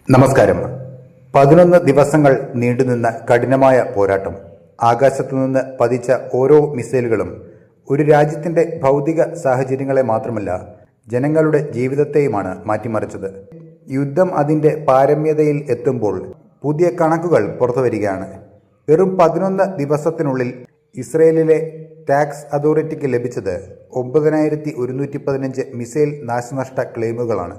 നമസ്കാരം. 11 ദിവസങ്ങൾ നീണ്ടുനിന്ന കഠിനമായ പോരാട്ടം. ആകാശത്തുനിന്ന് പതിച്ച ഓരോ മിസൈലുകളും ഒരു രാജ്യത്തിന്റെ ഭൗതിക സാഹചര്യങ്ങളെ മാത്രമല്ല, ജനങ്ങളുടെ ജീവിതത്തെയുമാണ് മാറ്റിമറിച്ചത്. യുദ്ധം അതിന്റെ പാരമ്യതയിൽ എത്തുമ്പോൾ പുതിയ കണക്കുകൾ പുറത്തുവരികയാണ്. വെറും 11 ദിവസത്തിനുള്ളിൽ ഇസ്രയേലിലെ ടാക്സ് അതോറിറ്റിക്ക് ലഭിച്ചത് 9115 മിസൈൽ നാശനഷ്ട ക്ലെയിമുകളാണ്.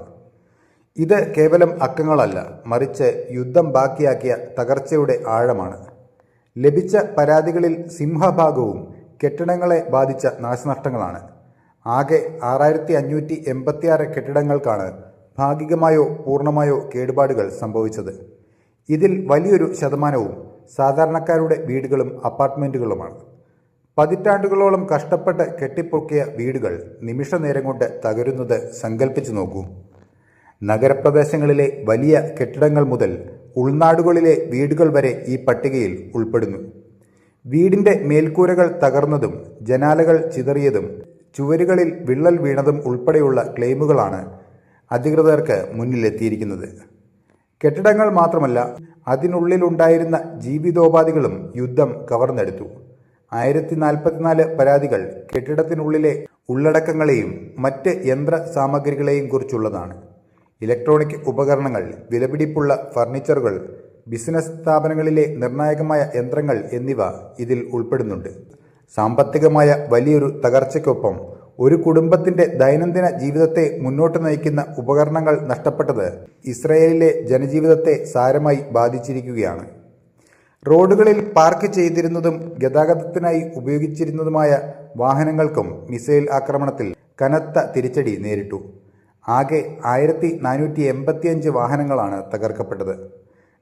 ഇത് കേവലം അക്കങ്ങളല്ല, മറിച്ച് യുദ്ധം ബാക്കിയാക്കിയ തകർച്ചയുടെ ആഴമാണ്. ലഭിച്ച പരാതികളിൽ സിംഹഭാഗവും കെട്ടിടങ്ങളെ ബാധിച്ച നാശനഷ്ടങ്ങളാണ്. ആകെ 6586 കെട്ടിടങ്ങൾക്കാണ് ഭാഗികമായോ പൂർണ്ണമായോ കേടുപാടുകൾ സംഭവിച്ചത്. ഇതിൽ വലിയൊരു ശതമാനവും സാധാരണക്കാരുടെ വീടുകളും അപ്പാർട്ട്മെൻറ്റുകളുമാണ്. പതിറ്റാണ്ടുകളോളം കഷ്ടപ്പെട്ട് കെട്ടിപ്പൊക്കിയ വീടുകൾ നിമിഷനേരം കൊണ്ട് തകരുന്നത് സങ്കല്പിച്ചു നോക്കൂ. നഗരപ്രദേശങ്ങളിലെ വലിയ കെട്ടിടങ്ങൾ മുതൽ ഉൾനാടുകളിലെ വീടുകൾ വരെ ഈ പട്ടികയിൽ ഉൾപ്പെടുന്നു. വീടിൻ്റെ മേൽക്കൂരകൾ തകർന്നതും ജനാലകൾ ചിതറിയതും ചുവരുകളിൽ വിള്ളൽ വീണതും ഉൾപ്പെടെയുള്ള ക്ലെയിമുകളാണ് അധികൃതർക്ക് മുന്നിലെത്തിയിരിക്കുന്നത്. കെട്ടിടങ്ങൾ മാത്രമല്ല, അതിനുള്ളിലുണ്ടായിരുന്ന ജീവിതോപാധികളും യുദ്ധം കവർന്നെടുത്തു. 1044 പരാതികൾ കെട്ടിടത്തിനുള്ളിലെ ഉള്ളടക്കങ്ങളെയും മറ്റ് യന്ത്ര സാമഗ്രികളെയും കുറിച്ചുള്ളതാണ്. ഇലക്ട്രോണിക് ഉപകരണങ്ങൾ, വിലപിടിപ്പുള്ള ഫർണിച്ചറുകൾ, ബിസിനസ് സ്ഥാപനങ്ങളിലെ നിർണായകമായ യന്ത്രങ്ങൾ എന്നിവ ഇതിൽ ഉൾപ്പെടുന്നുണ്ട്. സാമ്പത്തികമായ വലിയൊരു തകർച്ചയ്ക്കൊപ്പം ഒരു കുടുംബത്തിൻ്റെ ദൈനംദിന ജീവിതത്തെ മുന്നോട്ട് നയിക്കുന്ന ഉപകരണങ്ങൾ നഷ്ടപ്പെട്ടത് ഇസ്രയേലിലെ ജനജീവിതത്തെ സാരമായി ബാധിച്ചിരിക്കുകയാണ്. റോഡുകളിൽ പാർക്ക് ചെയ്തിരുന്നതും ഗതാഗതത്തിനായി ഉപയോഗിച്ചിരുന്നതുമായ വാഹനങ്ങൾക്കും മിസൈൽ ആക്രമണത്തിൽ കനത്ത തിരിച്ചടി നേരിട്ടു. ആകെ 1485 വാഹനങ്ങളാണ് തകർക്കപ്പെട്ടത്.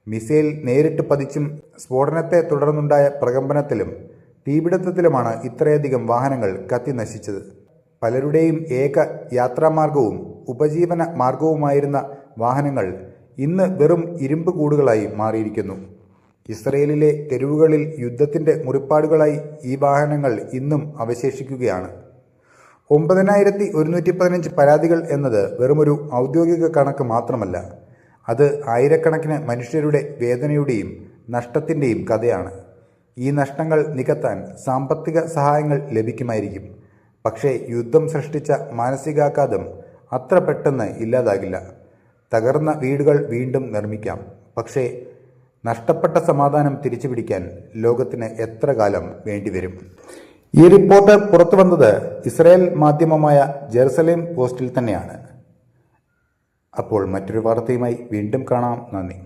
മിസൈൽ നേരിട്ട് പതിച്ചും സ്ഫോടനത്തെ തുടർന്നുണ്ടായ പ്രകമ്പനത്തിലും തീപിടുത്തത്തിലുമാണ് ഇത്രയധികം വാഹനങ്ങൾ കത്തി നശിച്ചത്. പലരുടെയും ഏക യാത്രാമാർഗവും ഉപജീവന മാർഗവുമായിരുന്ന വാഹനങ്ങൾ ഇന്ന് വെറും ഇരുമ്പ് കൂടുകളായി മാറിയിരിക്കുന്നു. ഇസ്രയേലിലെ തെരുവുകളിൽ യുദ്ധത്തിൻ്റെ മുറിപ്പാടുകളായി ഈ വാഹനങ്ങൾ ഇന്നും അവശേഷിക്കുകയാണ്. 9115 പരാതികൾ എന്നത് വെറുമൊരു ഔദ്യോഗിക കണക്ക് മാത്രമല്ല, അത് ആയിരക്കണക്കിന് മനുഷ്യരുടെ വേദനയുടെയും നഷ്ടത്തിൻ്റെയും കഥയാണ്. ഈ നഷ്ടങ്ങൾ നികത്താൻ സാമ്പത്തിക സഹായങ്ങൾ ലഭിക്കുമായിരിക്കും, പക്ഷേ യുദ്ധം സൃഷ്ടിച്ച മാനസികാഘാതം അത്ര പെട്ടെന്ന് ഇല്ലാതാകില്ല. തകർന്ന വീടുകൾ വീണ്ടും നിർമ്മിക്കാം, പക്ഷേ നഷ്ടപ്പെട്ട സമാധാനം തിരിച്ചുപിടിക്കാൻ ലോകത്തിന് എത്ര കാലം വേണ്ടിവരും? ഈ റിപ്പോർട്ട് പുറത്തു വന്നത് ഇസ്രായേൽ മാധ്യമമായ ജെറുസലേം പോസ്റ്റിൽ തന്നെയാണ്. അപ്പോൾ മറ്റൊരു വാർത്തയുമായി വീണ്ടും കാണാം. നന്ദി.